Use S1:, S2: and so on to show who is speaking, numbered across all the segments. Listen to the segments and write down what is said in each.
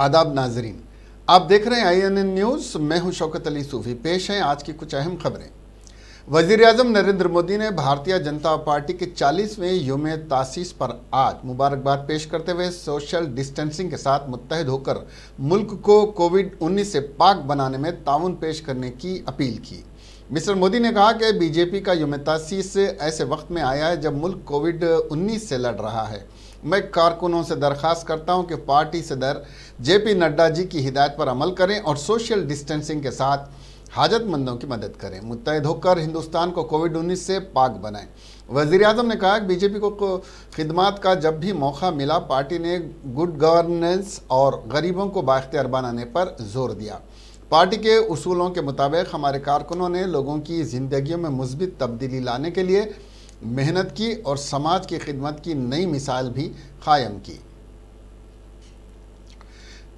S1: आदाब नाजरीन, आप देख रहे हैं INN न्यूज़। मैं हूं शौकत अली सूफी। पेश हैं आज की कुछ अहम खबरें। वज़ीर-ए-आज़म नरेंद्र मोदी ने भारतीय जनता पार्टी के 40वें यौम तासीस पर आज मुबारकबाद पेश करते हुए सोशल डिस्टेंसिंग के साथ मुत्तहिद होकर मुल्क को कोविड-19 से पाक बनाने में ताउन पेश करने की अपील की। मिस्टर मोदी ने कहा कि बीजेपी का यौम तासीस ऐसे वक्त में आया है जब मुल्क कोविड-19 से लड़ रहा है। मैं कारकुनों से दरख्वास्त करता हूं कि पार्टी सदर JP नड्डा जी की हिदायत पर अमल करें और सोशल डिस्टेंसिंग के साथ हाजतमंदों की मदद करें। मुत्तहिद होकर हिंदुस्तान को कोविड-19 से पाक बनाएं। वज़ीर-ए-आज़म ने कहा कि बीजेपी को खिदमात का जब भी मौका मिला पार्टी ने गुड गवर्नेंस और गरीबों को बाइख्तियार बनाने पर जोर दिया। पार्टी के उसूलों के मुताबिक हमारे कारकुनों ने लोगों की ज़िंदगियों में मुस्बित तब्दीली लाने के लिए मेहनत की और समाज की खिदमत की नई मिसाल भी कायम की।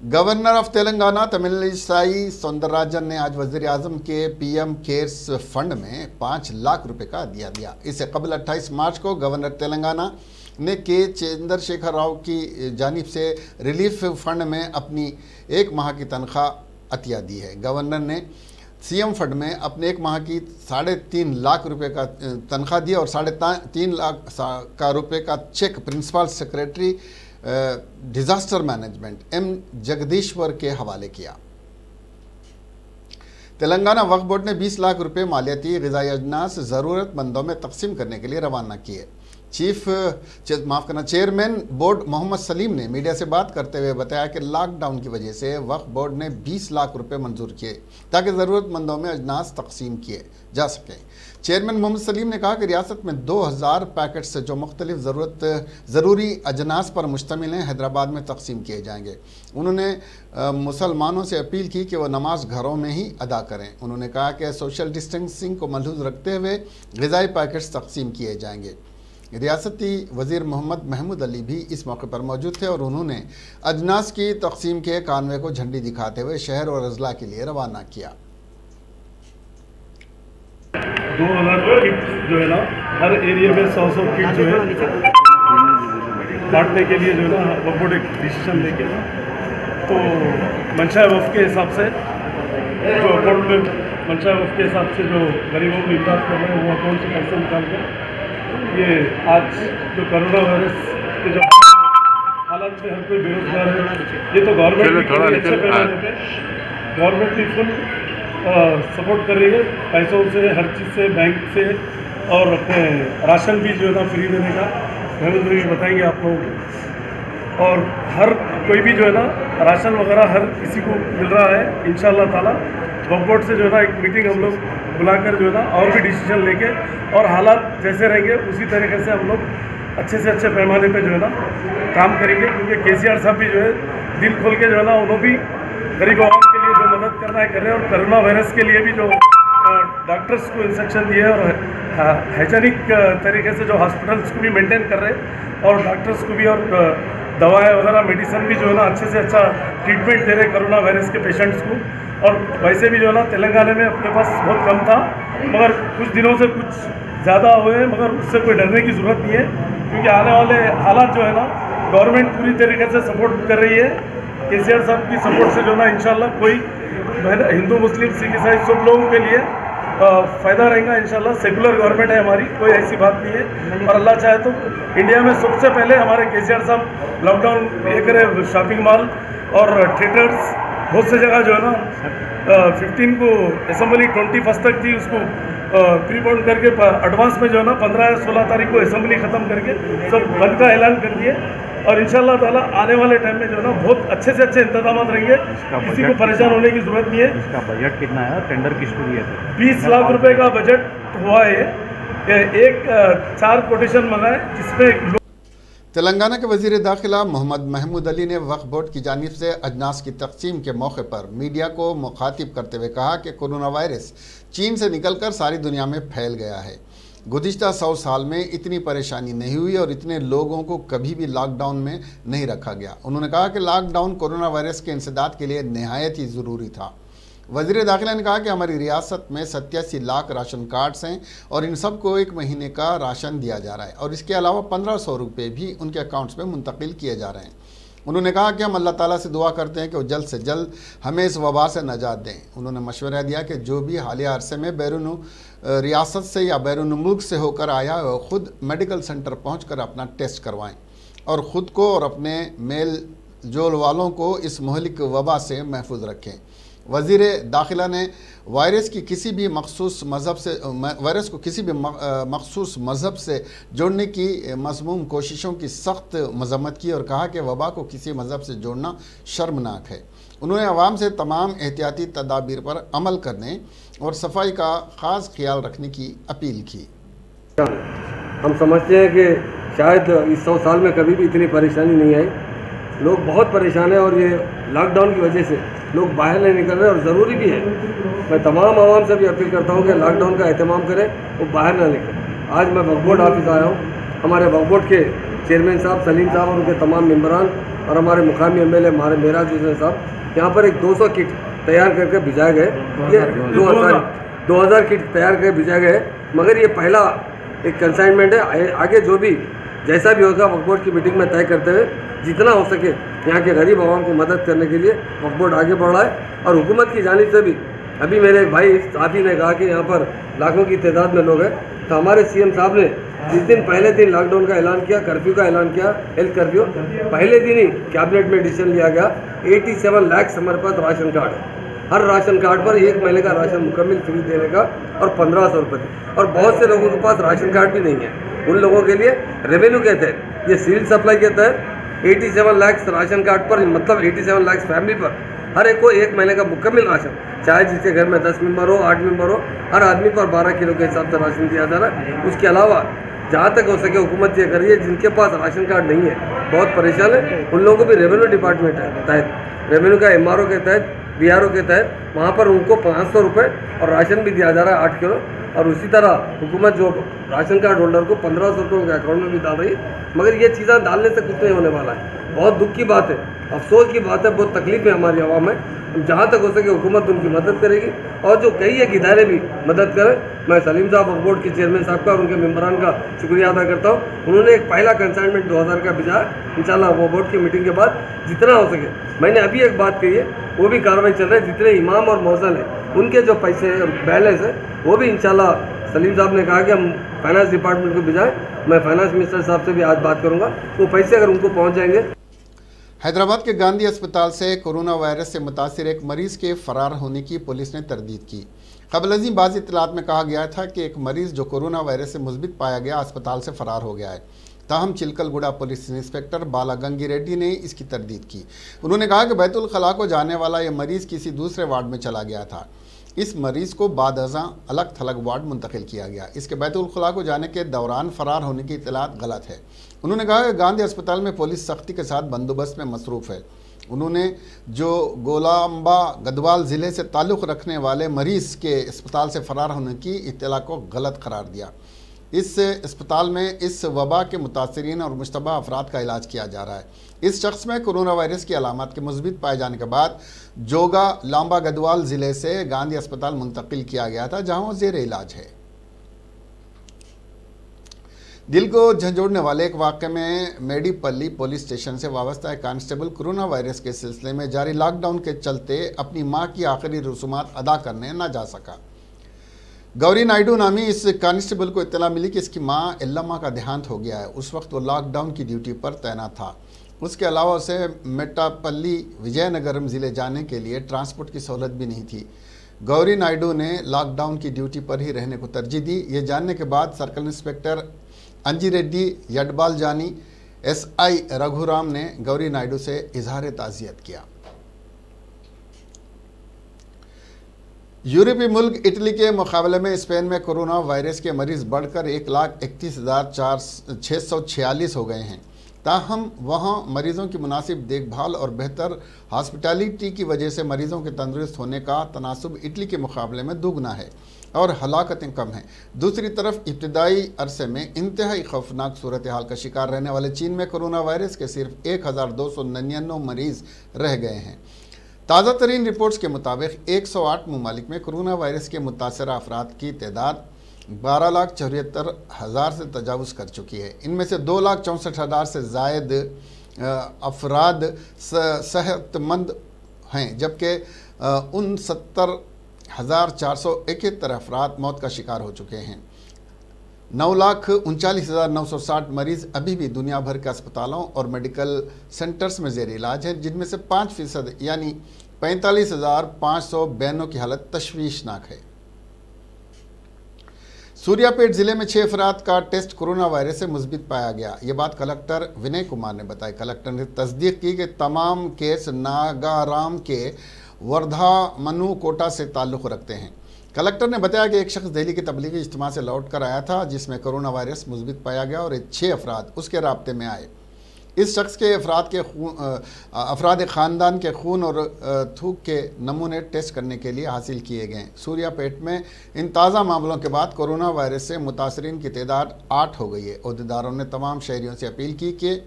S1: गवर्नर ऑफ तेलंगाना तमिलिसाई सौंदरराजन ने आज वज़ीर-ए-आज़म के PM केयर्स फंड में 5 लाख रुपए का हदिया दिया। इससे कबल 28 मार्च को गवर्नर तेलंगाना ने के चंद्रशेखर राव की जानिब से रिलीफ फंड में अपनी 1 माह की तनख्वाह अतिया दी है। गवर्नर ने CM फंड में अपने 1 माह की 3.5 लाख रुपए का तनख्वाह दिया और 3.5 लाख का रुपए का cheque principal secretary disaster management M Jagdishwar के हवाले किया। तेलंगाना वक्फ बोर्ड ने 20 लाख रुपए मालियाती ग़िज़ाई अजनास ज़रूरतमंदों में तकसीम करने के लिए रवाना किए। चेयरमैन बोर्ड मोहम्मद सलीम ने मीडिया से बात करते हुए बताया कि लॉकडाउन की वजह से वक्फ बोर्ड ने 20 लाख रुपए मंजूर किए ताकि ज़रूरतमंदों में अजनास तकसीम किए जा सकें। चेयरमैन मोहम्मद सलीम ने कहा कि रियासत में 2000 पैकेट से जो मुख्तलिफ ज़रूरी अजनास पर मुश्तमिल हैं हैदराबाद में तकसीम किए जाएंगे। उन्होंने मुसलमानों से अपील की कि वह नमाज घरों में ही अदा करें। उन्होंने कहा कि सोशल डिस्टेंसिंग को मलहूज़ रखते हुए ग़िज़ाई पैकेट्स तकसीम किए जाएंगे। रियासती वज़ीर मोहम्मद महमूद अली भी इस मौके पर मौजूद थे और उन्होंने अजनास की तकसीम के कानवे को झंडी दिखाते हुए शहर और अजला के लिए रवाना किया।
S2: 2000 किट जो है ना हर एरिया में 100 किट जो है बांटने के लिए जो है ना वक्फ बोर्ड एक डिसीजन लेके तो मंशा वक्फ के हिसाब से जो अकाउंट में मंशा वक्फ के हिसाब से जो गरीबों को इमदाद कर रहे हैं वो अकाउंट से पैसे निकाल कर ये आज जो कोरोना वायरस के जो हालात में हर कोई बेरोजगार है ये तो गवर्नमेंट भी अच्छे पैमाने पे गवर्नमेंट भी फुल सपोर्ट कर रही है पैसों से हर चीज़ से बैंक से और अपने राशन भी जो है ना फ्री देने का महमूद भी बताएंगे आप लोगों को। और हर कोई भी जो है ना राशन वगैरह हर किसी को मिल रहा है इंशाअल्लाह ताला। वक्फ बोर्ड से जो है ना एक मीटिंग हम लोग बुलाकर जो है ना और भी डिसीजन लेके और हालात जैसे रहेंगे उसी तरीके से हम लोग अच्छे से अच्छे पैमाने पे जो है ना काम करेंगे क्योंकि KCR साहब भी जो है दिल खोल के जो है ना उन्होंने भी गरीब आवाम के लिए जो मदद करना है कर रहे हैं और कोरोना वायरस के लिए भी जो डॉक्टर्स को इंस्ट्रक्शन दिए और हाइजेनिक तरीके से जो हॉस्पिटल्स को भी मेंटेन कर रहे हैं और डॉक्टर्स को भी और दवाएं वगैरह मेडिसिन भी जो है ना अच्छे से अच्छा ट्रीटमेंट दे रहे कोरोना वायरस के पेशेंट्स को। और वैसे भी जो है ना तेलंगाना में अपने पास बहुत कम था मगर कुछ दिनों से कुछ ज़्यादा हुए हैं मगर उससे कोई डरने की ज़रूरत नहीं है क्योंकि आने वाले हालात जो है ना गवर्नमेंट पूरी तरीके से सपोर्ट कर रही है। KCR साहब की सपोर्ट से जो है ना इंशाल्लाह कोई हिंदू मुस्लिम सिख ईसाई सब लोगों के लिए फ़ायदा रहेगा इंशाल्लाह। सेकुलर गवर्नमेंट है हमारी, कोई ऐसी बात नहीं है और अल्लाह चाहे तो इंडिया में सबसे पहले हमारे KCR साहब लॉकडाउन ये करे शॉपिंग मॉल और थिएटर्स बहुत से जगह जो है ना 15 को असेंबली 21 तक थी उसको प्रीपोन करके एडवांस में जो है ना 15 या 16 तारीख को असेंबली ख़त्म करके सब बंद का ऐलान कर दिए और इंशाल्लाह ताला आने वाले टाइम में जो है ना बहुत अच्छे से अच्छे इंतजाम रहेंगे। किसी को परेशान होने की ज़रूरत नहीं है।
S3: इसका बजट कितना है और टेंडर किसको दिए थे?
S2: 20 लाख रुपए का बजट हुआ है। एक 4 कोटेशन मंगाए जिसमें
S1: तेलंगाना के वज़ीर दाखिला मोहम्मद महमूद अली ने वक्फ बोर्ड की जानिब से अजनास की तकसीम के मौके पर मीडिया को मुखातिब करते हुए कहा कि कोरोना वायरस चीन से निकलकर सारी दुनिया में फैल गया है। गुज़िश्ता 100 साल में इतनी परेशानी नहीं हुई और इतने लोगों को कभी भी लॉकडाउन में नहीं रखा गया। उन्होंने कहा कि लॉकडाउन कोरोना वायरस के इंसदाद के लिए नहायत ही ज़रूरी था। वज़ीर दाखिला ने कहा कि हमारी रियासत में 87 लाख राशन कार्ड्स हैं और इन सबको 1 महीने का राशन दिया जा रहा है और इसके अलावा 1500 रुपये भी उनके अकाउंट्स में मुंतकिल किए जा रहे हैं। उन्होंने कहा कि हम अल्लाह ताला से दुआ करते हैं कि वो जल्द से जल्द हमें इस वबा से नजात दें। उन्होंने मशवरा दिया कि जो भी हालिया अरसे में बैरून रियासत से या बैरून मुल्क से होकर आया वो ख़ुद मेडिकल सेंटर पहुंचकर अपना टेस्ट करवाएं और ख़ुद को और अपने मेल जोल वालों को इस मुहलिक वबा से महफूज रखें। वज़ीर दाखिला ने वायरस को किसी भी मखसूस मज़हब से जोड़ने की मज़मूम कोशिशों की सख्त मज़म्मत की और कहा कि वबा को किसी मज़हब से जोड़ना शर्मनाक है। उन्होंने आवाम से तमाम एहतियाती तदाबीर पर अमल करने और सफाई का ख़ास ख्याल रखने की अपील की।
S4: हम समझते हैं कि शायद इस 100 साल में कभी भी इतनी परेशानी नहीं आई। लोग बहुत परेशान हैं और ये लॉकडाउन की वजह से लोग बाहर नहीं निकल रहे और ज़रूरी भी है। मैं तमाम आवाम से भी अपील करता हूँ कि लॉकडाउन का एहतमाम करें, वो बाहर ना निकलें। आज मैं वक्फ बोर्ड ऑफिस आया हूँ। हमारे वक्फ बोर्ड के चेयरमैन साहब सलीम साहब और उनके तमाम मेम्बरान और हमारे मुकामी एमएलए हमारे मेराज हुसैन साहब यहाँ पर एक 200 किट तैयार करके भिजाए गए। ये 2000 किट तैयार करके भिजाए गए, मगर ये पहला एक कंसाइनमेंट है। आगे जो भी जैसा भी होगा वक्फ बोर्ड की मीटिंग में तय करते हुए जितना हो सके यहाँ के गरीब आवाम को मदद करने के लिए वक्फ बोर्ड आगे बढ़ रहा है। और हुकूमत की जानिब से भी अभी मेरे एक भाई साथी ने कहा कि यहाँ पर लाखों की तादाद में लोग हैं, तो हमारे सीएम साहब ने जिस दिन पहले दिन लॉकडाउन का ऐलान किया, कर्फ्यू का ऐलान किया, हेल्थ कर्फ्यू, पहले दिन ही कैबिनेट में डिसीजन लिया गया 87 लाख हमारे पास राशन कार्ड है। हर राशन कार्ड पर 1 महीने का राशन मुकम्मल फ्री देने का और 1500 रुपये। और बहुत से लोगों के पास राशन कार्ड भी नहीं है, उन लोगों के लिए रेवेन्यू के तहत, ये सिविल सप्लाई के तहत 87 लाख राशन कार्ड पर, मतलब 87 लाख फैमिली पर हर एक को 1 महीने का मुकम्मल राशन, चाहे जिसके घर में 10 मेंबर हो, 8 मेंबर हो, हर आदमी पर 12 किलो के हिसाब से राशन दिया जा रहा है। उसके अलावा जहाँ तक हो सके हुकूमत ये कर रही है, जिनके पास राशन कार्ड नहीं है, बहुत परेशान है, उन लोगों को भी रेवेन्यू डिपार्टमेंट है तहत, रेवेन्यू का MRO के तहत, BRO के तहत, वहाँ पर उनको 500 रुपये और राशन भी दिया जा रहा है 8 किलो। और उसी तरह हुकूमत जो राशन कार्ड होल्डर को 1500 रुपये उनके अकाउंट में भी डाल रही है। मगर ये चीज़ें डालने से कुछ नहीं होने वाला है। बहुत दुख की बात है, अफसोस की बात है, बहुत तकलीफ है हमारी आवाम में। जहाँ तक हो सके हुकूमत उनकी मदद करेगी और जो कई एक इदारे भी मदद करें। मैं सलीम साहब वक्फ बोर्ड के चेयरमैन साहब का और उनके मेम्बरान का शुक्रिया अदा करता हूँ। उन्होंने एक पहला कंसाइनमेंट 2000 का भिजा। इंशाल्लाह वक्फ बोर्ड की मीटिंग के बाद जितना हो सके, मैंने अभी एक बात कही है, वो भी कार्रवाई चल रही है। जितने इमाम और मौज़न हैं उनके जो पैसे और बैलेंस है वो भी इंशाल्लाह सलीम साहब ने कहा कि हम फाइनेंस डिपार्टमेंट को भिजाएं। मैं फाइनेंस मिनिस्टर साहब से भी आज बात करूंगा, वो पैसे अगर उनको पहुंच जाएंगे।
S1: हैदराबाद के गांधी अस्पताल से कोरोना वायरस से मुतासिर एक मरीज के फरार होने की पुलिस ने तरदीद की। क़ब्ल बाज़ इत्तलात में कहा गया था कि एक मरीज जो कोरोना वायरस से मुस्बित पाया गया अस्पताल से फरार हो गया है। ताहम चिलकलगुड़ा पुलिस इंस्पेक्टर बालागंगी रेड्डी ने इसकी तरदीद की। उन्होंने कहा कि बैतुल खला को जाने वाला यह मरीज़ किसी दूसरे वार्ड में चला गया था। इस मरीज़ को बाद अज़ां अलग थलग वार्ड मुंतकिल किया गया। इसके बैतुल खला को जाने के दौरान फ़रार होने की इत्तलात गलत है। उन्होंने कहा कि गांधी अस्पताल में पुलिस सख्ती के साथ बंदोबस्त में मसरूफ़ है। उन्होंने जो गोलाम्बा गदवाल ज़िले से ताल्लुक़ रखने वाले मरीज़ के अस्पताल से फ़रार होने की इत्तला को गलत करार दिया। इस अस्पताल में इस वबा के मुतासरीन और मुश्तबा अफराद का इलाज किया जा रहा है। इस शख्स में कोरोना वायरस की अलामत के मुस्बित पाए जाने के बाद जोगा लाम्बा गदवाल ज़िले से गांधी अस्पताल मुंतकिल किया गया था, जहां वो ज़ेर इलाज है। दिल को झंझोड़ने वाले एक वाक़े में मेडीपल्ली पुलिस स्टेशन से वाबस्ता एक कांस्टेबल कोरोना वायरस के सिलसिले में जारी लॉकडाउन के चलते अपनी मां की आखिरी रसूमात अदा करने न जा सका। गौरी नायडू नामी इस कांस्टेबल को इत्तला मिली कि इसकी मां एल्लम्मा का देहांत हो गया है। उस वक्त वो लॉकडाउन की ड्यूटी पर तैनात था। उसके अलावा उसे मेट्टापल्ली विजयनगरम ज़िले जाने के लिए ट्रांसपोर्ट की सहूलत भी नहीं थी। गौरी नायडू ने लॉकडाउन की ड्यूटी पर ही रहने को तरजीह दी। ये जानने के बाद सर्कल इंस्पेक्टर अंजी रेड्डी यडबाल जानी SI रघुराम ने गौरी नायडू से इजहार ताज़ियत किया। यूरोपीय मुल्क इटली के मुकाबले में स्पेन में कोरोना वायरस के मरीज़ बढ़कर 1,31,646 हो गए हैं। ताहम वहाँ मरीज़ों की मुनासिब देखभाल और बेहतर हॉस्पिटैलिटी की वजह से मरीज़ों के तंदुरुस्त होने का तनासुब इटली के मुकाबले में दोगुना है और हलाकतें कम हैं। दूसरी तरफ इब्तदाई अरसे में इंतहाई खौफनाक सूरत हाल का शिकार रहने वाले चीन में कोरोना वायरस के सिर्फ 1,299 मरीज़ रह गए हैं। ताज़ा तरीन रिपोर्ट्स के मुताबिक 108 ममालिक में कोरोना वायरस के मुतासरा अफराद की तादाद 12,74,000 से तजावुज़ कर चुकी है। इनमें से 2,64,000 से ज़ायद अफराद सेहतमंद हैं, जबकि 69,471 अफराद मौत का शिकार हो चुके हैं। 9,39,960 मरीज अभी भी दुनिया भर के अस्पतालों और मेडिकल सेंटर्स में जेर इलाज हैं, जिनमें से 5% यानी 45,592 की हालत तशवीशनाक है। सूर्यापेट जिले में 6 अफराद का टेस्ट कोरोना वायरस से मुस्बित पाया गया। ये बात कलेक्टर विनय कुमार ने बताई। कलेक्टर ने तस्दीक की कि तमाम केस नागाराम के वर्धा मनु कोटा से ताल्लुक़ रखते हैं। कलेक्टर ने बताया कि एक शख्स दिल्ली के तबलीगी इज्तिमा से लौट कर आया था, जिसमें कोरोना वायरस मुस्बित पाया गया और 6 अफराद उसके राब्ते में आए। इस शख्स के अफराद ख़ानदान के खून और थूक के नमूने टेस्ट करने के लिए हासिल किए गए। सूर्यापेट में इन ताज़ा मामलों के बाद कोरोना वायरस से मुतासरीन की तादाद 8 हो गई है। अहदेदारों ने तमाम शहरियों से अपील की कि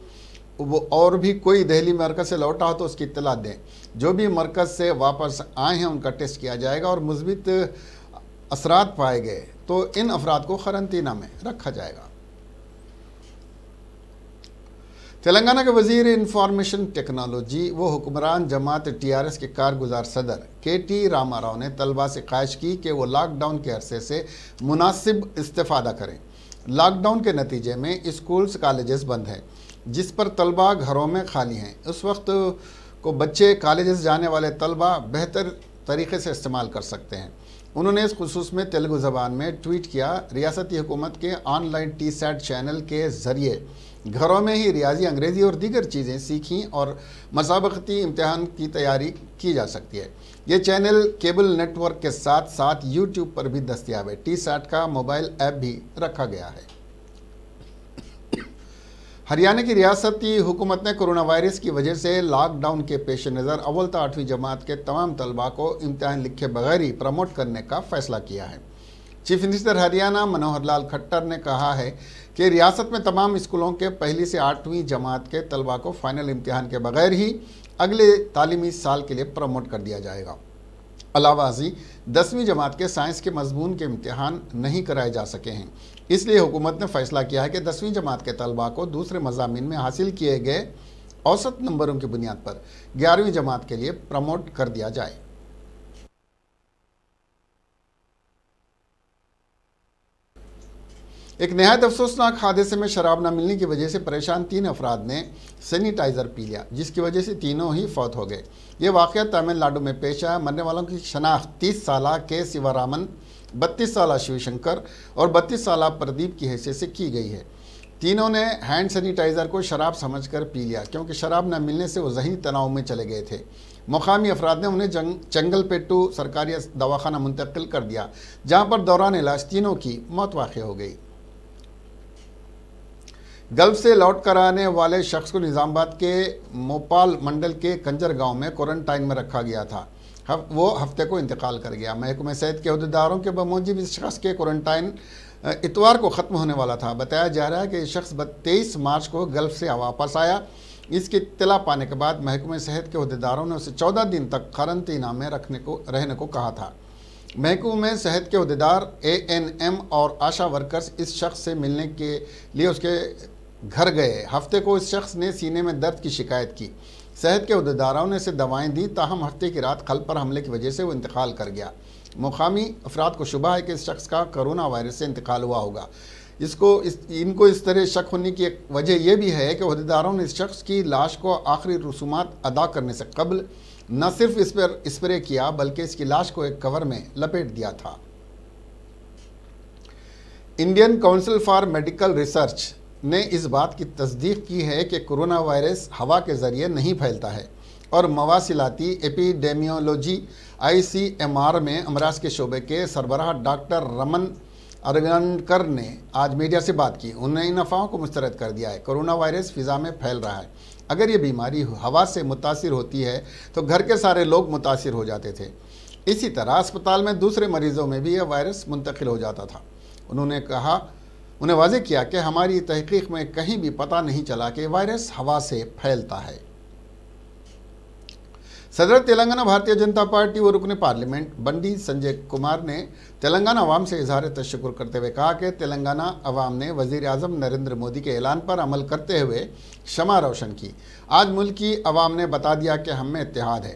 S1: वो और भी कोई दिल्ली मरकज़ से लौटा हो तो उसकी इत्तला दें। जो भी मरकज़ से वापस आए हैं उनका टेस्ट किया जाएगा और मुस्बित असरात पाए गए तो इन अफराद को क़रंतीना में रखा जाएगा। तेलंगाना के वज़ीर इंफॉर्मेशन टेक्नोलॉजी व हुक्मरान जमात TRS के कारगुजार सदर KT रामाराव ने तलबा से ख्वाहिश की कि वो लॉकडाउन के अरसे से मुनासिब इस्तेफ़ादा करें। लॉकडाउन के नतीजे में स्कूल्स कॉलेजेस बंद हैं, जिस पर तलबा घरों में खाली हैं। उस वक्त को बच्चे कॉलेजेस जाने वाले तलबा बेहतर तरीके से इस्तेमाल कर सकते हैं। उन्होंने इस खुसूस में तेलुगु ज़बान में ट्वीट किया, रियासती हुकूमत के ऑनलाइन TSAT चैनल के ज़रिए घरों में ही रियाजी, अंग्रेज़ी और दीगर चीज़ें सीखीं और मसाबकती इम्तिहान की तैयारी की जा सकती है। ये चैनल केबल नेटवर्क के साथ साथ YouTube पर भी दस्तयाब है। TSAT का मोबाइल ऐप भी रखा गया है। हरियाणा की रियासती हुकूमत ने कोरोना वायरस की वजह से लॉकडाउन के पेश नज़र अव्वल से 8वीं जमात के तमाम तलबा को इम्तिहान लिखे बगैर ही प्रमोट करने का फैसला किया है। चीफ मिनिस्टर हरियाणा मनोहर लाल खट्टर ने कहा है कि रियासत में तमाम स्कूलों के 1ली से 8वीं जमात के तलबा को फाइनल इम्तिहान के बगैर ही अगले तालीमी साल के लिए प्रमोट कर दिया जाएगा। अलावाजी 10वीं जमात के साइंस के मजमून के इम्तिहान नहीं कराए जा सके हैं, इसलिए हुकूमत ने फैसला किया है कि 10वीं जमात के तलबा को दूसरे मज़ामीन में हासिल किए गए औसत नंबरों की बुनियाद पर 11वीं जमात के लिए प्रमोट कर दिया जाए। एक नहायत अफसोसनाक हादसे में शराब न मिलने की वजह से परेशान 3 अफराद ने सैनिटाइज़र पी लिया, जिसकी वजह से तीनों ही फौत हो गए। ये वाक़या तमिलनाडु में पेश आया। मरने वालों की शनाख्त 30 साला के शिवरामन, 32 साला शिवशंकर और 32 साला प्रदीप की हैसियत से की गई है। तीनों ने हैंड सैनिटाइज़र को शराब समझकर पी लिया, क्योंकि शराब न मिलने से वो ज़हनी तनाव में चले गए थे। मुकामी अफराद ने उन्हें चंगलपेट्टू सरकारी दवाखाना मुंतकिल कर दिया, जहाँ पर दौरान इलाज तीनों की मौत वाक़ हो गई। गल्फ से लौट कर आने वाले शख्स को निज़ामाबाद के मोपाल मंडल के कंजर गांव में क्वारंटाइन में रखा गया था। वो हफ्ते को इंतकाल कर गया। महकमा सेहत के अहदेदारों के बमूजिब इस शख्स के क्वारंटाइन इतवार को ख़त्म होने वाला था। बताया जा रहा है कि शख्स 23 मार्च को गल्फ से वापस आया। इसकी इत्तला पाने के बाद महकमा सेहत के अहदेदारों ने उसे 14 दिन तक क़रंतीना में रहने को कहा था। महकमा सेहत के अहदेदार ANM और आशा वर्कर्स इस शख्स से मिलने के लिए उसके घर गए। हफ्ते को इस शख्स ने सीने में दर्द की शिकायत की। सेहत के अहदेदारों ने इसे दवाएं दी, ताहम हफ्ते की रात खल पर हमले की वजह से वो इंतकाल कर गया। मुकामी अफराद को शुबा है कि इस शख्स का कोरोना वायरस से इंतकाल हुआ होगा। इनको इस तरह शक होने की एक वजह यह भी है कि अहदेदारों ने इस शख्स की लाश को आखिरी रसूमात अदा करने से कबल न सिर्फ इस पर स्प्रे किया, बल्कि इसकी लाश को एक कवर में लपेट दिया था। Indian council for medical research ने इस बात की तस्दीक की है कि कोरोना वायरस हवा के ज़रिए नहीं फैलता है और मवासिलाती एपिडेमियोलॉजी ICMR में अमराज के शोबे के सरबराह डॉक्टर रमन अरगनकर ने आज मीडिया से बात की। उन्होंने इन अफवाहों को मुस्तरद कर दिया है। कोरोना वायरस फ़िज़ा में फैल रहा है। अगर ये बीमारी हवा से मुतासिर होती है तो घर के सारे लोग मुतासिर हो जाते थे। इसी तरह अस्पताल में दूसरे मरीज़ों में भी यह वायरस मुंतकिल हो जाता था। उन्हें वाज़ेह किया कि हमारी तहकीक में कहीं भी पता नहीं चला कि वायरस हवा से फैलता है। सदर तेलंगाना भारतीय जनता पार्टी और रुकने पार्लियामेंट बंडी संजय कुमार ने तेलंगाना अवाम से इजहार तशक्कुर करते हुए कहा कि तेलंगाना अवाम ने वज़ीर आज़म नरेंद्र मोदी के ऐलान पर अमल करते हुए शमा रोशन की। आज मुल्क की अवाम ने बता दिया कि हम में इत्तेहाद है।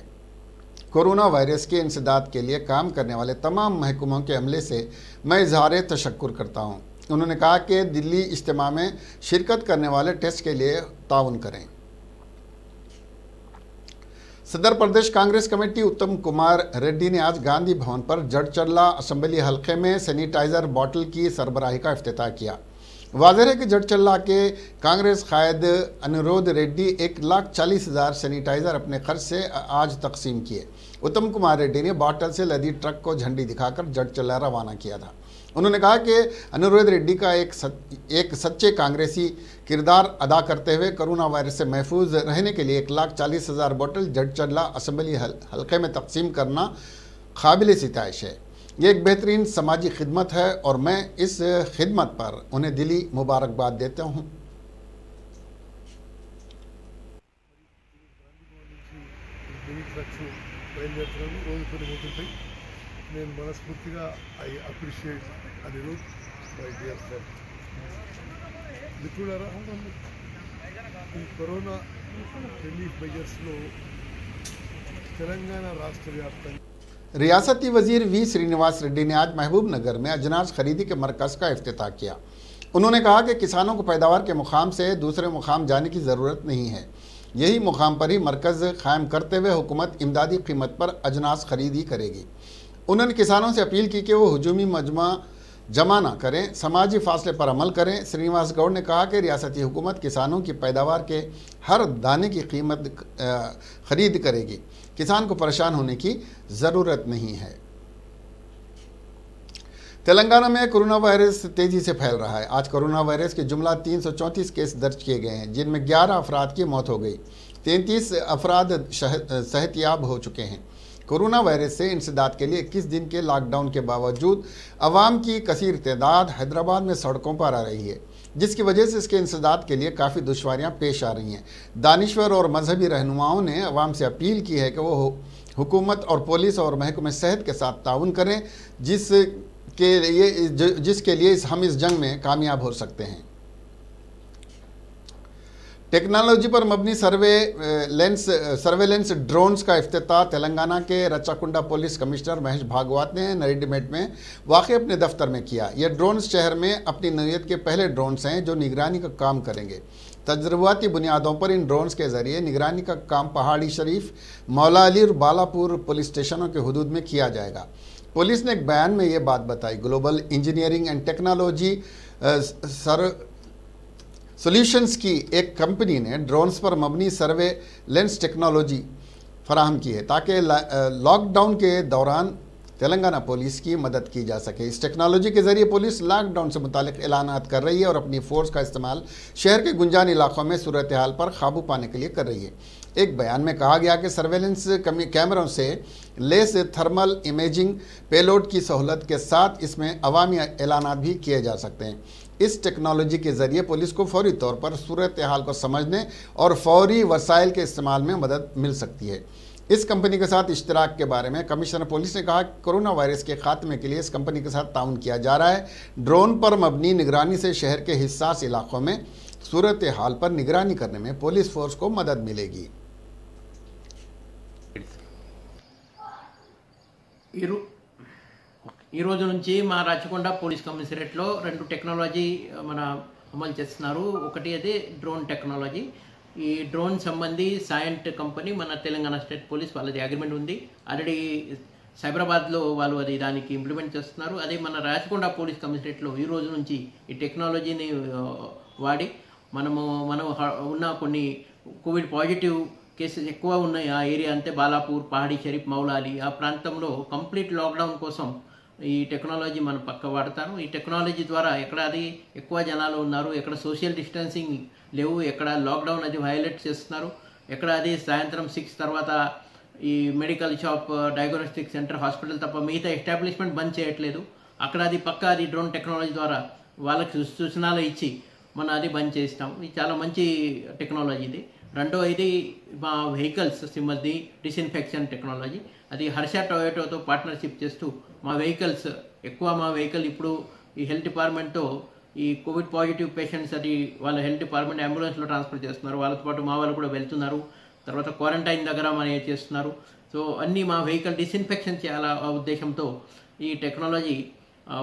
S1: कोरोना वायरस के इंसदाद के लिए काम करने वाले तमाम महकमों के अमले से मैं इजहार तशक्कुर करता हूँ। उन्होंने कहा कि दिल्ली इज्तिमा में शिरकत करने वाले टेस्ट के लिए ताउन करें। सदर प्रदेश कांग्रेस कमेटी उत्तम कुमार रेड्डी ने आज गांधी भवन पर जड़चल्ला असेंबली हल्के में सैनिटाइजर बोतल की सरबराही का इफ्तिताह किया। वाज़ेह है कि जड़चल्ला के कांग्रेस कायद अनुरोध रेड्डी 1,40,000 सैनिटाइजर अपने खर्च से आज तकसीम किए। उत्तम कुमार रेड्डी ने बोतल से लदी ट्रक को झंडी दिखाकर जड़चल्ला रवाना किया था। उन्होंने कहा कि अनुरोध रेड्डी का एक सच्चे कांग्रेसी किरदार अदा करते हुए कोरोना वायरस से महफूज रहने के लिए 1,40,000 बोतल जड़चल्ला असेंबली हल्के में तकसीम करना काबिल सिताइश है। ये एक बेहतरीन समाजी खिदमत है और मैं इस खिदमत पर उन्हें दिली मुबारकबाद देता हूँ।
S5: నేను మనస్ఫూర్తిగా I appreciate Anirudh my dear friend. మిత్రులారా, ఈ కరోనా రిలీఫ్ మెజర్స్లో తెలంగాణ రాష్ట్ర వ్యాప్తంగా
S1: रियासती वजीर वी श्रीनिवास रेड्डी ने आज महबूब नगर में अजनास खरीदी के मरकज़ का इफ्तिताह किया। उन्होंने कहा कि किसानों को पैदावार के मुकाम से दूसरे मुकाम जाने की ज़रूरत नहीं है, यही मुकाम पर ही मरकज़ कायम करते हुए हुकूमत इमदादी कीमत पर अजनास खरीदी करेगी। उन्होंने किसानों से अपील की कि वो हुजूमी मजमा जमा न करें, समाजी फासले पर अमल करें। श्रीनिवास गौड़ ने कहा कि रियासती हुकूमत किसानों की पैदावार के हर दाने की कीमत खरीद करेगी, किसान को परेशान होने की ज़रूरत नहीं है। तेलंगाना में कोरोना वायरस तेज़ी से फैल रहा है। आज कोरोना वायरस के जुमला 334 केस दर्ज किए गए हैं, जिनमें 11 अफराद की मौत हो गई, 33 अफराद सेहतयाब हो चुके हैं। कोरोना वायरस से इंसदाद के लिए 21 दिन के लॉकडाउन के बावजूद अवाम की कसीर तादाद हैदराबाद में सड़कों पर आ रही है, जिसकी वजह से इसके इंसदाद के लिए काफ़ी दुश्वारियां पेश आ रही हैं। दानिश्वर और मजहबी रहनुमाओं ने अवाम से अपील की है कि वो हुकूमत और पुलिस और महकमे सेहत के साथ ताउन करें, जिसके लिए हम इस जंग में कामयाब हो सकते हैं। टेक्नोलॉजी पर मबनी सर्वेलेंस ड्रोन्स का इफ्तिताह तेलंगाना के रच्चाकुंडा पुलिस कमिश्नर महेश भागवत ने नरीडीमेट में वाक़ अपने दफ्तर में किया। ये ड्रोन्स शहर में अपनी नौइयत के पहले ड्रोन्स हैं जो निगरानी का काम करेंगे। तजुर्बाती बुनियादों पर इन ड्रोन्स के ज़रिए निगरानी का काम पहाड़ी शरीफ, मौला अली और बालापुर पुलिस स्टेशनों के हुदूद में किया जाएगा। पुलिस ने एक बयान में ये बात बताई। Global engineering and technology solutions की एक कंपनी ने ड्रोन्स पर मबनी सर्वेलेंस टेक्नोलॉजी फराहम की है ताकि लॉकडाउन के दौरान तेलंगाना पुलिस की मदद की जा सके। इस टेक्नोलॉजी के ज़रिए पुलिस लॉकडाउन से मुतालिक ऐलानात कर रही है और अपनी फोर्स का इस्तेमाल शहर के गुंजान इलाकों में सूरत हाल पर काबू पाने के लिए कर रही है। एक बयान में कहा गया कि सर्वेलेंस कैमरों से लेस थर्मल इमेजिंग पेलोड की सहूलत के साथ इसमें अवामी ऐलानात भी किए जा सकते हैं। इस टेक्नोलॉजी के ज़रिए पुलिस को फौरी तौर पर सूरत हाल को समझने और फौरी वसाइल के इस्तेमाल में मदद मिल सकती है। इस कंपनी के साथ इश्तराक के बारे में कमिश्नर पुलिस ने कहा कि कोरोना वायरस के खात्मे के लिए इस कंपनी के साथ ताउन किया जा रहा है। ड्रोन पर मबनी निगरानी से शहर के हिस्सास इलाकों में सूरत हाल पर निगरानी करने में पुलिस फोर्स को मदद मिलेगी।
S6: ఈ రోజు నుంచి మా రాచకొండ పోలీస్ కమిషనరేట్లో 2 టెక్నాలజీ మన అమలు చేస్తున్నారు. ఒకటి అదే డ్రోన్ టెక్నాలజీ. ఈ డ్రోన్ సంబంధి సైంట్ కంపెనీ మన తెలంగాణ స్టేట్ పోలీస్ వాళ్ళది అగ్రిమెంట్ ఉంది. ఆల్రెడీ సైబరాబాద్లో వాళ్ళు అది దానికి ఇంప్లిమెంట్ చేస్తున్నారు. అదే మన రాచకొండ పోలీస్ కమిషనరేట్లో ఈ రోజు నుంచి ఈ టెక్నాలజీని వాడి మనం ఉన్న కొన్ని కోవిడ్ పాజిటివ్ కేసెస్ ఎక్కువ ఉన్నాయి ఆ ఏరియా అంతే బాలాపూర్, పహాడీ షరీఫ్, మౌలాలి ఆ ప్రాంతంలో కంప్లీట్ లాక్డౌన్ కోసం ఈ టెక్నాలజీ మనం పక్క వాడతారు. ఈ టెక్నాలజీ ద్వారా ఎక్కడ అది ఎక్కువ జనాలు ఉన్నారు, ఎక్కడ సోషల్ డిస్టెన్సింగ్ లేవు, ఎక్కడ లాక్డౌన్ అది వైలేట్ చేస్తున్నారు, ఎక్కడ అది సాయంత్రం 6 తర్వాత ఈ medical shop, diagnostic centre, hospital తప్ప మిగతా ఎస్టాబ్లిష్మెంట్ బంద్ చేయట్లేదు. అక్కడ అది పక్క అది డ్రోన్ టెక్నాలజీ ద్వారా వాళ్ళకి సూచనలు ఇచ్చి మనం అది బంద్ చేస్తాం. ఇది చాలా మంచి టెక్నాలజీ ఇది. రెండోది మా వెహికల్స్ సిబ్బంది డిస్ఇన్ఫెక్షన్ టెక్నాలజీ, అది హర్ష టొయోటోతో పార్ట్నర్షిప్ చేస్తూ మా వెహికల్స్ మా వెహికల్ ఇప్పుడు ఈ హెల్త్ డిపార్ట్మెంట్తో ఈ కోవిడ్ పాజిటివ్ పేషెంట్స్ అది వాళ్ళ హెల్త్ డిపార్ట్మెంట్ అంబులెన్స్లో ట్రాన్స్ఫర్ చేస్తున్నారు, వాళ్ళతో పాటు మా వాళ్ళు కూడా వెళ్తున్నారు, తర్వాత క్వారంటైన్ దగ్గర మన చేస్తున్నారు. సో అన్నీ మా వెహికల్ డిస్ఇన్ఫెక్షన్ చేయాల ఉద్దేశంతో ఈ టెక్నాలజీ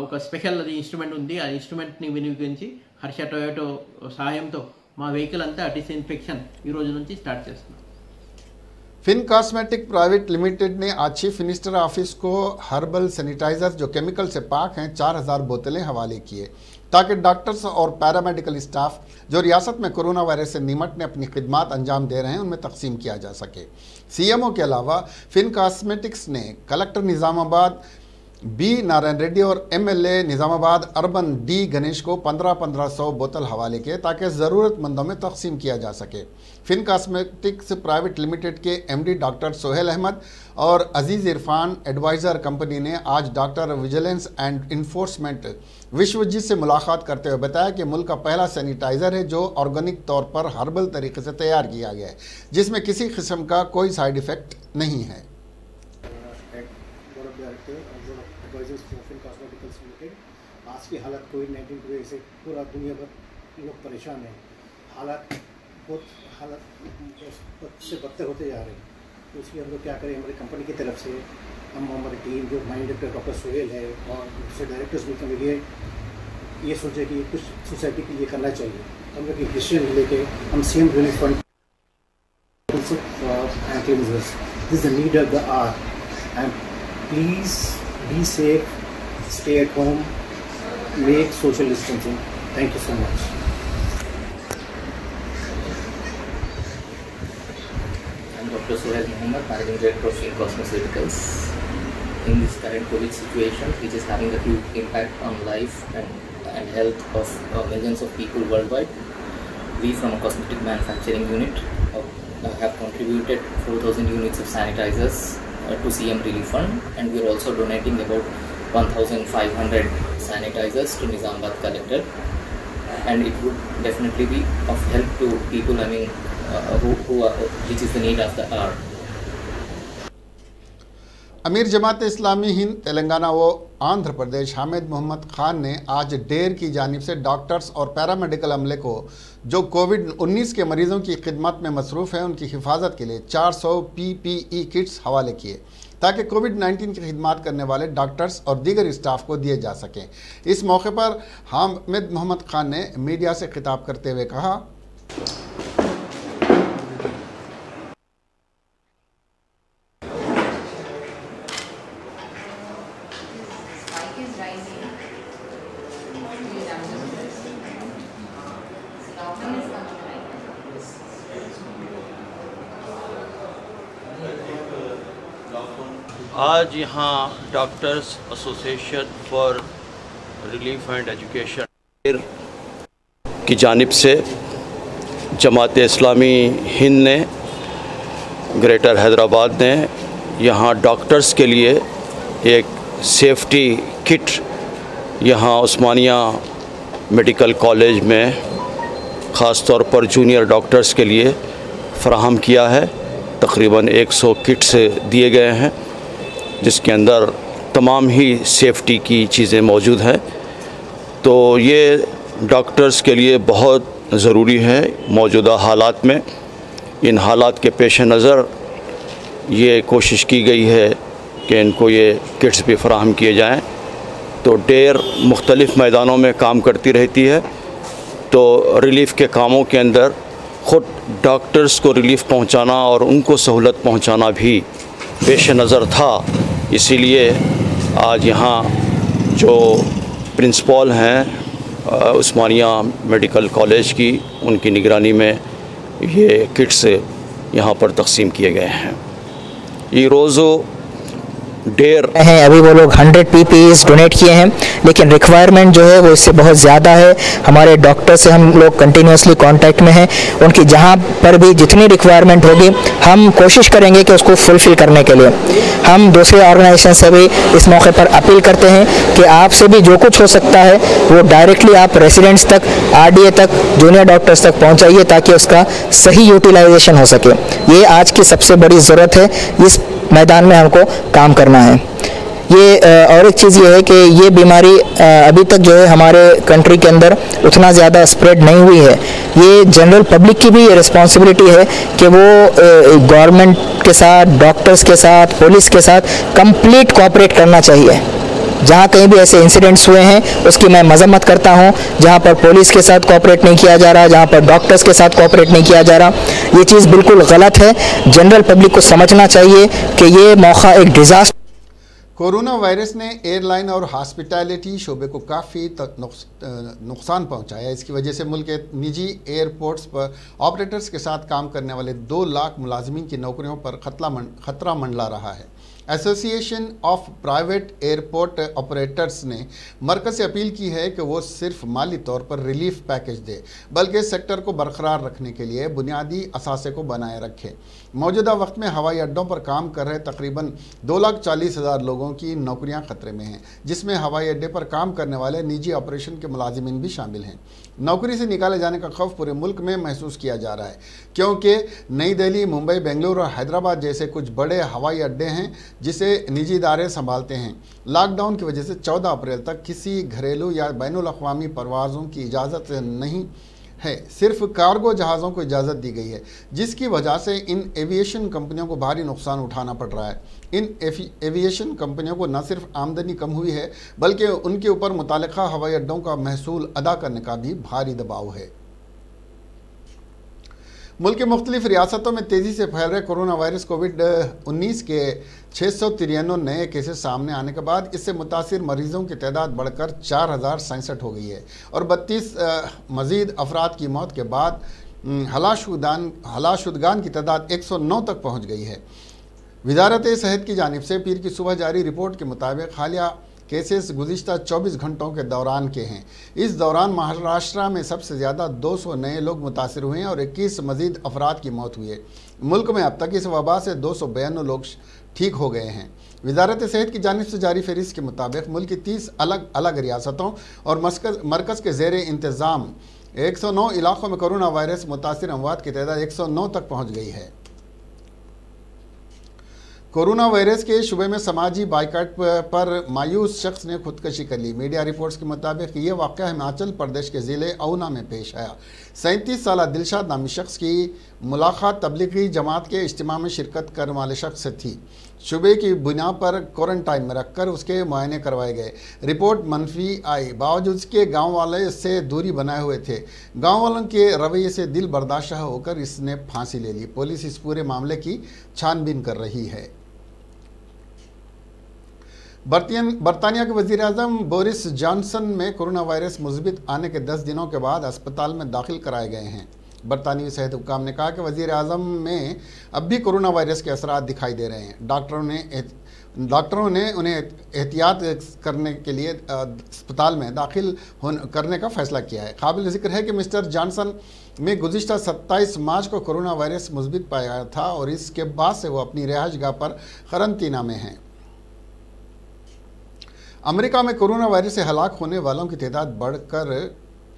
S6: ఒక స్పెషల్ అది ఇన్స్ట్రుమెంట్ ఉంది. ఆ ఇన్స్ట్రుమెంట్ని వినియోగించి హర్ష టొయోటో సహాయంతో మా వెహికల్ అంతా డిస్ఇన్ఫెక్షన్ ఈ రోజు నుంచి స్టార్ట్ చేస్తున్నాం.
S1: फिन कॉस्मेटिक प्राइवेट लिमिटेड ने आज चीफ मिनिस्टर ऑफिस को हर्बल सैनिटाइजर जो केमिकल से पाक हैं 4000 बोतलें हवाले किए ताकि डॉक्टर्स और पैरामेडिकल स्टाफ जो रियासत में कोरोना वायरस से निमटने अपनी खिदमत अंजाम दे रहे हैं उनमें तकसीम किया जा सके. सीएमओ के अलावा फिन कॉस्मेटिक्स ने कलेक्टर निज़ामाबाद बी नारायण रेड्डी और MLA Nizamabad urban D Ganesh को 1500 बोतल हवाले किए ताकि ज़रूरतमंदों में तकसीम किया जा सके. फिन कॉस्मेटिक्स प्राइवेट लिमिटेड के एमडी डॉक्टर सोहेल अहमद और अजीज़ इरफान एडवाइज़र कंपनी ने आज doctor vigilance and enforcement Vishwajit से मुलाकात करते हुए बताया कि मुल्क का पहला सैनिटाइज़र है जो ऑर्गेनिक तौर पर हर्बल तरीके से तैयार किया गया है, जिसमें किसी किस्म का कोई साइड इफ़ेक्ट नहीं है.
S7: आज की हालत कोविड-19 की वजह से पूरा दुनिया भर लोग परेशान हैं. हालत से बदतर होते जा रहे हैं. तो इसलिए हम लोग क्या करें, हमारी कंपनी की तरफ से हम हमारी टीम जो माइंड डायरेक्टर डॉक्टर सोहेल है और दूसरे डायरेक्टर्स मिलकर मिलिए ये सोचे कि कुछ सोसाइटी के लिए करना चाहिए. हम लोग एक डिसीजन लेके हम CM relief fund this is the need of the our and please be safe, stay at home, make social distancing. Thank you so much.
S8: I'm Dr. Sohail Mohammed, Managing Director of Fin Cosmeceuticals. In this current COVID situation, which is having a huge impact on life and health of millions of people worldwide, we from a cosmetic manufacturing unit have contributed 4,000 units of sanitizers to CM Relief Fund, and we are also donating about 1,500 sanitizers to Nizamabad collector, and it would definitely be of help to people, which is the need of the hour.
S1: अमीर जमात इस्लामी हिंद तेलंगाना व आंध्र प्रदेश हामिद मोहम्मद खान ने आज der की जानिब से doctors और paramedical अमले को जो कोविड-19 के मरीज़ों की खिदमत में मसरूफ़ हैं उनकी हिफाजत के लिए 400 PPE किट्स हवाले किए ताकि कोविड-19 की खिदमत करने वाले डॉक्टर्स और दीगर स्टाफ को दिए जा सकें. इस मौके पर हामिद मोहम्मद खान ने मीडिया से खिताब करते हुए कहा,
S9: आज यहाँ doctors association for relief and education की जानिब से जमात इस्लामी हिंद ने ग्रेटर हैदराबाद ने यहाँ डॉक्टर्स के लिए एक सेफ्टी किट यहाँ उस्मानिया मेडिकल कॉलेज में ख़ास तौर पर जूनियर डॉक्टर्स के लिए फ़राहम किया है. तकरीबन 100 किट्स दिए गए हैं जिसके अंदर तमाम ही सेफ्टी की चीज़ें मौजूद हैं. तो ये डॉक्टर्स के लिए बहुत ज़रूरी है मौजूदा हालात में. इन हालात के पेश नज़र ये कोशिश की गई है कि इनको ये किट्स भी फ़राहम किए जाएँ. तो डेर मुख्तलिफ़ मैदानों में काम करती रहती है, तो रिलीफ़ के कामों के अंदर ख़ुद डॉक्टर्स को रिलीफ़ पहुंचाना और उनको सहूलत पहुंचाना भी पेश नज़र था. इसीलिए आज यहाँ जो प्रिंसिपल हैं उस्मानिया मेडिकल कॉलेज की, उनकी निगरानी में ये किट्स यहाँ पर तकसीम किए गए हैं. ఈ రోజు ढेर
S10: हैं। अभी वो लोग 100 PPEs डोनेट किए हैं, लेकिन रिक्वायरमेंट जो है वो इससे बहुत ज़्यादा है। हमारे डॉक्टर से हम लोग कंटिन्यूसली कांटेक्ट में हैं, उनकी जहाँ पर भी जितनी रिक्वायरमेंट होगी हम कोशिश करेंगे कि उसको फुलफ़िल करने के लिए। हम दूसरे ऑर्गेनाइजेशन से भी इस मौके पर अपील करते हैं कि आपसे भी जो कुछ हो सकता है वो डायरेक्टली आप रेसिडेंट्स तक, RDA तक, जूनियर डॉक्टर्स तक पहुँचाइए ताकि उसका सही यूटिलाइजेशन हो सके। ये आज की सबसे बड़ी ज़रूरत है, इस मैदान में हमको काम करना है। ये और एक चीज़ ये है कि ये बीमारी अभी तक जो है हमारे कंट्री के अंदर उतना ज़्यादा स्प्रेड नहीं हुई है। ये जनरल पब्लिक की भी रिस्पॉन्सिबिलिटी है कि वो गवर्नमेंट के साथ, डॉक्टर्स के साथ, पुलिस के साथ कंप्लीट कोऑपरेट करना चाहिए। जहाँ कहीं भी ऐसे इंसिडेंट्स हुए हैं उसकी मैं मजम्मत करता हूँ। जहाँ पर पुलिस के साथ कोऑपरेट नहीं किया जा रहा, जहाँ पर डॉक्टर्स के साथ कोऑपरेट नहीं किया जा रहा, ये चीज़ बिल्कुल गलत है। जनरल पब्लिक को समझना चाहिए कि ये मौका एक डिज़ास्टर।
S1: कोरोना वायरस ने एयरलाइन और हॉस्पिटैलिटी शोबे को काफ़ी नुकसान पहुंचाया। इसकी वजह से मुल्क के निजी एयरपोर्ट्स पर ऑपरेटर्स के साथ काम करने वाले 2 लाख मुलाजमीन की नौकरियों पर खतरा मंडला रहा है। Association of private airport operators ने मरकज़ से अपील की है कि वो सिर्फ माली तौर पर रिलीफ पैकेज दे, बल्कि सेक्टर को बरकरार रखने के लिए बुनियादी असासे को बनाए रखे। मौजूदा वक्त में हवाई अड्डों पर काम कर रहे तकरीबन 2,40,000 लोगों की नौकरियां खतरे में हैं, जिसमें हवाई अड्डे पर काम करने वाले निजी ऑपरेशन के मुलाजिमीन भी शामिल हैं। नौकरी से निकाले जाने का खौफ पूरे मुल्क में महसूस किया जा रहा है, क्योंकि नई दिल्ली, मुंबई, बेंगलुरु और हैदराबाद जैसे कुछ बड़े हवाई अड्डे हैं जिसे निजी इदारे संभालते हैं। लॉकडाउन की वजह से 14 अप्रैल तक किसी घरेलू या बैनुल अक़वामी परवाज़ों की इजाज़त नहीं है, सिर्फ कार्गो जहाज़ों को इजाज़त दी गई है, जिसकी वजह से इन एविएशन कंपनियों को भारी नुकसान उठाना पड़ रहा है। इन एविएशन कंपनियों को न सिर्फ आमदनी कम हुई है, बल्कि उनके ऊपर मुतालिका हवाई अड्डों का महसूल अदा करने का भी भारी दबाव है। मुल्क के मुख्तलिफ रियासतों में तेज़ी से फैल रहे कोरोना वायरस कोविड-19 के 693 नए केसेस सामने आने के बाद इससे मुतासिर मरीजों की तादाद बढ़कर 4,067 हो गई है और 32 मज़ीद अफराद की मौत के बाद हलाशुदगान की तादाद 109 तक पहुँच गई है। वज़ारत सेहत की जानिब से पीर की सुबह जारी रिपोर्ट के मुताबिक हालिया केसेस गुज़िश्ता 24 घंटों के दौरान के हैं। इस दौरान महाराष्ट्र में सबसे ज़्यादा 200 नए लोग मुतासिर हुए हैं और 21 मज़ीद अफराद की मौत हुई है। मुल्क में अब तक इस वबा से 292 लोग ठीक हो गए हैं। वज़ारत सेहत की जानिब से जारी फहरिस्त के मुताबिक मुल्क की 30 अलग अलग रियासतों और मरकज़ के ज़ेर इंतज़ाम 109 इलाक़ों में कोरोना वायरस मुतासिर अमवात की तादाद 109 तक पहुँच गई है। कोरोना वायरस के शुबे में समाजी बाइकाट पर मायूस शख्स ने खुदकशी कर ली। मीडिया रिपोर्ट्स के मुताबिक ये वाक़या हिमाचल प्रदेश के ज़िले ऊना में पेश आया। 37 साल दिलशाद नामी शख्स की मुलाकात तबलीगी जमात के इज्तिमा में शिरकत करने वाले शख्स से थी। शुबे की बुनियाद पर क्वारंटाइन में रखकर उसके मुआयने करवाए गए। रिपोर्ट मनफी आई, बावजूद इसके गाँव वाले से दूरी बनाए हुए थे। गाँव वालों के रवैये से दिल बर्दाश्त होकर इसने फांसी ले ली। पुलिस इस पूरे मामले की छानबीन कर रही है। बरतानिया के वज़ीर आज़म बोरिस जॉनसन में कोरोना वायरस मुस्बित आने के 10 दिनों के बाद अस्पताल में दाखिल कराए गए हैं। बरतानवी सेहत हुक्काम ने कहा कि वज़ीर आज़म में अब भी कोरोना वायरस के असरात दिखाई दे रहे हैं। डॉक्टरों ने उन्हें एहतियात करने के लिए अस्पताल में दाखिल करने का फ़ैसला किया है। काबिल ज़िक्र है कि मिस्टर जॉनसन में गुज़िश्ता 27 मार्च को कोरोना वायरस मुस्बित पाया था और इसके बाद से वो अपनी रिहाइशगाह पर क़रंतीना में हैं। अमेरिका में कोरोना वायरस से हलाक होने वालों की तादाद बढ़कर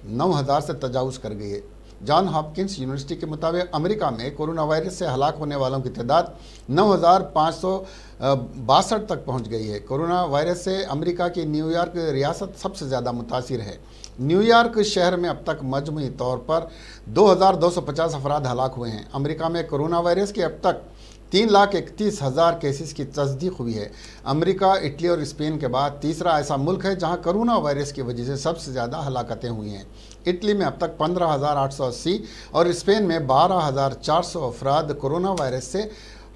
S1: 9,000 से तजावुज़ कर गई है। जॉन हॉपकिंस यूनिवर्सिटी के मुताबिक अमेरिका में कोरोना वायरस से हलाक होने वालों की तादाद 9,562 तक पहुंच गई है। कोरोना वायरस से अमेरिका की न्यूयॉर्क रियासत सबसे ज़्यादा मुतासिर है। न्यूयॉर्क शहर में अब तक मजमूई तौर पर 2,250 अफराद हलाक हुए हैं। अमेरिका में कोरोना वायरस के अब तक 3,31,000 केसेस की तस्दीक हुई है। अमेरिका, इटली और स्पेन के बाद तीसरा ऐसा मुल्क है जहां कोरोना वायरस की वजह से सबसे ज़्यादा हलाकतें हुई हैं। इटली में अब तक 15,880 और स्पेन में 12,400 अफराद कोरोना वायरस से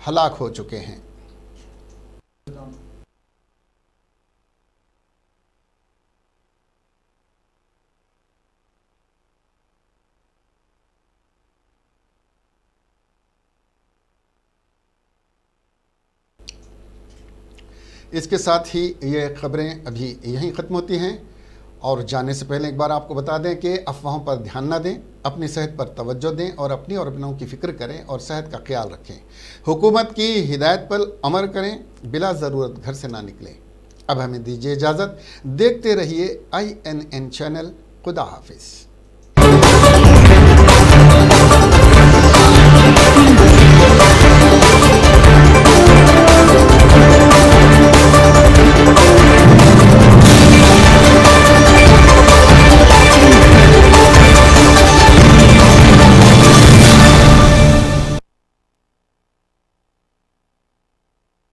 S1: हलाक हो चुके हैं। इसके साथ ही ये खबरें अभी यहीं ख़त्म होती हैं और जाने से पहले एक बार आपको बता दें कि अफवाहों पर ध्यान न दें, अपनी सेहत पर तवज्जो दें और अपनी और अपनों की फ़िक्र करें और सेहत का ख्याल रखें। हुकूमत की हिदायत पर अमल करें, बिला ज़रूरत घर से ना निकलें। अब हमें दीजिए इजाज़त, देखते रहिए INN चैनल। खुदा हाफिज़।